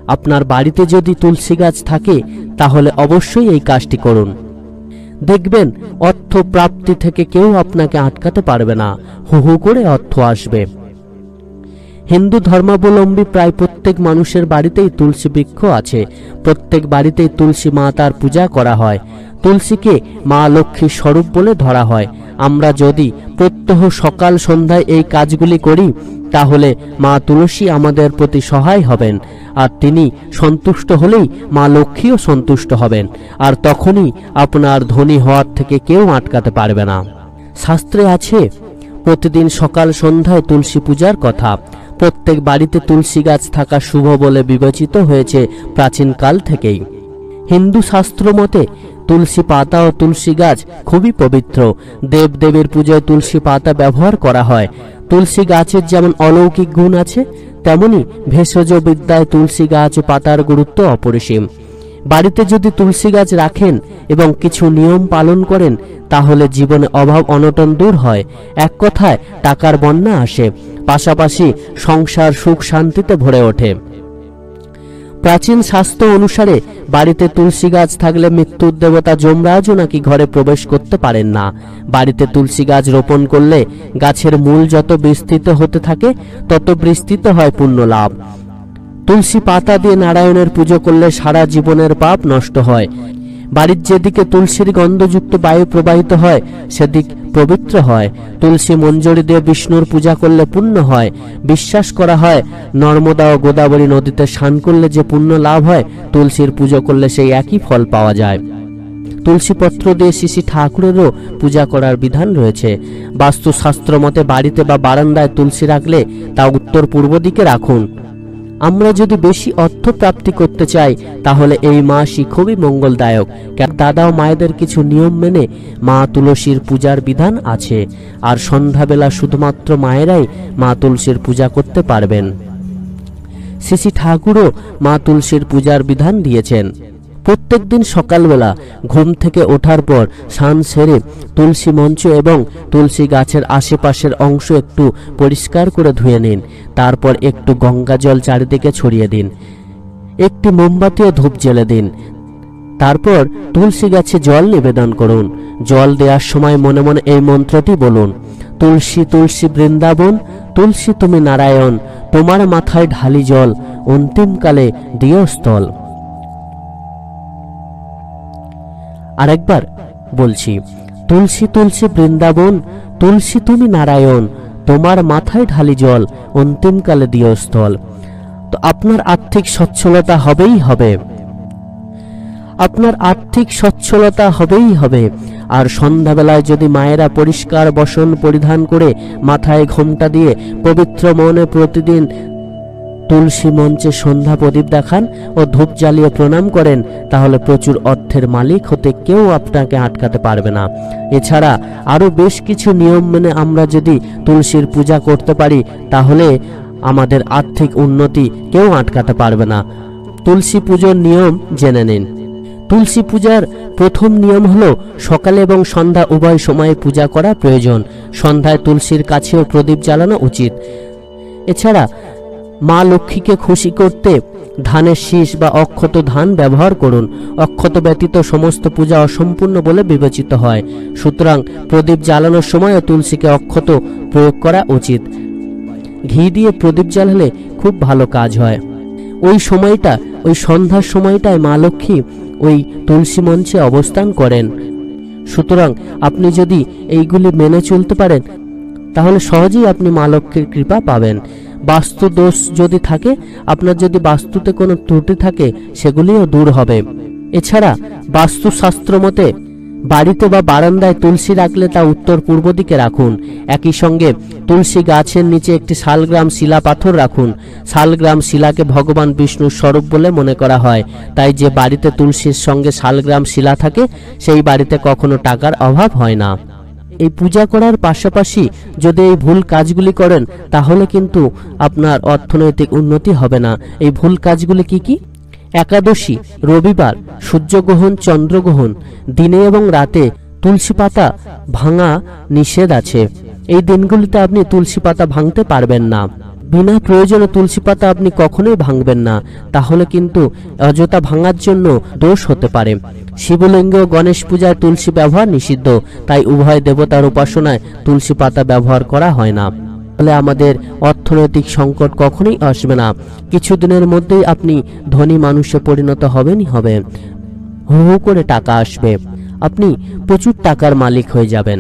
আপনার বাড়িতে যদি তুলসী গাছ থাকে তাহলে অবশ্যই এই কাজটি করুন। দেখবেন অর্থ প্রাপ্তি থেকে কেউ আপনাকে আটকাতে পারবে না, হু হু করে অর্থ আসবে। হিন্দু ধর্মাবলম্বী প্রায় প্রত্যেক মানুষের বাড়িতেই তুলসী বৃক্ষ আছে। প্রত্যেক বাড়িতেই তুলসী মাতার পূজা করা হয়। তুলসীকে মা লক্ষ্মীর স্বরূপ বলে ধরা হয়। আমরা যদি প্রত্যহ সকাল সন্ধ্যায় এই কাজগুলি করি তাহলে মা তুলসী আমাদের প্রতি সহায় হবেন, আর তিনি সন্তুষ্ট হলেই মা লক্ষ্মীও সন্তুষ্ট হবেন, আর তখনই আপনার ধনী হওয়ার থেকে কেউ আটকাতে পারবে না। শাস্ত্রে আছে প্রতিদিন সকাল সন্ধ্যায় তুলসী পূজার কথা। প্রত্যেক বাড়িতে তুলসী গাছ থাকা শুভ বলে বিবেচিত হয়েছে প্রাচীনকাল থেকেই। হিন্দু শাস্ত্র মতে তুলসী পাতা ও তুলসী গাছ খুবই পবিত্র। দেবদেবীর পুজোয় তুলসী পাতা ব্যবহার করা হয়। তুলসী গাছের যেমন অলৌকিক গুণ আছে, তেমনি ভেষজ বিদ্যায় তুলসী গাছ ও পাতার গুরুত্ব অপরিসীম। বাড়িতে যদি তুলসী গাছ রাখেন এবং কিছু নিয়ম পালন করেন তাহলে জীবনে অভাব অনটন দূর হয়। এক কথায় টাকার বন্যা আসে, পাশাপাশি সংসার সুখ শান্তিতে ভরে ওঠে। প্রাচীন শাস্ত্র অনুসারে বাড়িতে তুলসী গাছ থাকলে মৃত্যুর দেবতা যমরাজও নাকি ঘরে প্রবেশ করতে পারেন না। বাড়িতে তুলসী গাছ রোপণ করলে গাছের মূল যত বিস্তৃত হতে থাকে তত বিস্তৃত হয় পুণ্য লাভ। তুলসী পাতা দিয়ে নারায়ণের পুজো করলে সারা জীবনের পাপ নষ্ট হয়। বাড়ির যেদিকে তুলসীর গন্ধযুক্ত বায়ু প্রবাহিত হয় সেদিক পবিত্র হয়। তুলসী মঞ্জরি দিয়ে বিষ্ণুর পূজা করলে পুণ্য হয়। বিশ্বাস করা হয় নর্মদা ও গোদাবরী নদীতে স্নান করলে যে পুণ্য লাভ হয়, তুলসীর পুজো করলে সেই একই ফল পাওয়া যায়। তুলসী পত্র দিয়ে শ্রী ঠাকুরেরও পূজা করার বিধান রয়েছে। বাস্তুশাস্ত্র মতে বাড়িতে বা বারান্দায় তুলসী রাখলে তা উত্তর পূর্ব দিকে রাখুন। আমরা যদি বেশি অর্থ প্রাপ্তি করতে চাই তাহলে এই মাসই খুবই মঙ্গলদায়ক। দাদা ও মায়েদের কিছু নিয়ম মেনে মা তুলসীর পূজার বিধান আছে, আর সন্ধ্যাবেলা শুধুমাত্র মায়েরাই মা তুলসীর পূজা করতে পারবেন। শ্রী ঠাকুরও মা তুলসীর পূজার বিধান দিয়েছেন। প্রত্যেক দিন সকালবেলা ঘুম থেকে ওঠার পর স্নান সেরে তুলসী মঞ্চ এবং তুলসী গাছের আশেপাশের অংশ একটু পরিষ্কার করে ধুয়ে নিন। তারপর একটু গঙ্গা জল চারিদিকে ছড়িয়ে দিন। একটি মোমবাতি ও ধূপ জ্বেলে দিন। তারপর তুলসী গাছে জল নিবেদন করুন। জল দেওয়ার সময় মনে মনে এই মন্ত্রটি বলুন: তুলসী তুলসী বৃন্দাবন, তুলসী তুমি নারায়ণ, তোমার মাথায় ঢালি জল, অন্তিমকালে দিও স্থল। আরেকবার বলছি, তুলসী তুলসী বৃন্দাবন, তুলসী তুমি নারায়ণ, তোমার মাথায় ঢালি জল, অন্তিমকালে দিও স্থল। তো আপনার আর্থিক সচ্ছলতা হবেই হবে, আপনার আর্থিক সচ্ছলতা হবেই হবে। আর সন্ধ্যাবেলায় যদি মায়েরা পরিষ্কার বসন পরিধান করে মাথায় ঘোমটা দিয়ে পবিত্র মনে প্রতিদিন তুলসী মঞ্চে সন্ধ্যা প্রদীপ দেখান ও ধূপ জ্বালিয়ে প্রণাম করেন তাহলে প্রচুর অর্থের মালিক হতে কেউ আপনাকে আটকাতে পারবে না। এছাড়া আরও বেশ কিছু নিয়ম মেনে আমরা যদি তুলসীর পূজা করতে পারি তাহলে আমাদের আর্থিক উন্নতি কেউ আটকাতে পারবে না। তুলসী পুজোর নিয়ম জেনে নিন। তুলসী পূজার প্রথম নিয়ম হলো সকালে এবং সন্ধ্যা উভয় সময়ে পূজা করা প্রয়োজন। সন্ধ্যায় তুলসীর কাছেও প্রদীপ জ্বালানো উচিত। এছাড়া মা লক্ষ্মীকে খুশি করতে ধানের শীষ বা অক্ষত ধান ব্যবহার করুন। অক্ষত ব্যতীত সমস্ত পূজা অসম্পূর্ণ বলে বিবেচিত হয়। সুতরাং প্রদীপ জ্বালানোর সময়ও তুলসীকে অক্ষত প্রয়োগ করা উচিত। ঘি দিয়ে প্রদীপ জ্বালালে খুব ভালো কাজ হয়। ওই সময়টা, ওই সন্ধ্যার সময়টায় মা লক্ষ্মী ওই তুলসী মঞ্চে অবস্থান করেন। সুতরাং আপনি যদি এইগুলি মেনে চলতে পারেন তাহলে সহজেই আপনি মা লক্ষ্মীর কৃপা পাবেন। বাস্তু দোষ যদি থাকে, আপনার যদি বাস্তুতে কোনো ত্রুটি থাকে, সেগুলিও দূর হবে। এছাড়া বাস্তুশাস্ত্র মতে বাড়িতে বা বারান্দায় তুলসী রাখলে তা উত্তর পূর্ব দিকে রাখুন। একই সঙ্গে তুলসী গাছের নিচে একটি শালগ্রাম শিলা পাথর রাখুন। শালগ্রাম শিলাকে ভগবান বিষ্ণুর স্বরূপ বলে মনে করা হয়। তাই যে বাড়িতে তুলসীর সঙ্গে শালগ্রাম শিলা থাকে সেই বাড়িতে কখনো টাকার অভাব হয় না। এই পূজা করার পাশাপাশি যদি এই ভুল কাজগুলি করেন তাহলে কিন্তু আপনার অর্থনৈতিক উন্নতি হবে না। এই ভুল কাজগুলি কি কি? একাদশী, রবিবার, সূর্যগ্রহণ, চন্দ্রগ্রহণ, দিনে এবং রাতে তুলসী পাতা ভাঙা নিষেধ আছে। এই দিনগুলিতে আপনি তুলসী পাতা ভাঙতে পারবেন না। বিনা প্রয়োজনে তুলসী পাতা আপনি কখনোই ভাঙবেন না, তাহলে কিন্তু অযথা ভাঙার জন্য দোষ হতে পারে। শিবলিঙ্গ ও গণেশ পূজায় তুলসী ব্যবহার নিষিদ্ধ, তাই উভয় দেবতার উপাসনায় তুলসী পাতা ব্যবহার করা হয় না। তাহলে আমাদের অর্থনৈতিক সংকট কখনোই আসবে না, কিছুদিনের মধ্যেই আপনি ধনী মানুষে পরিণত হবেনই হবেন। হু হু করে টাকা আসবে, আপনি প্রচুর টাকার মালিক হয়ে যাবেন।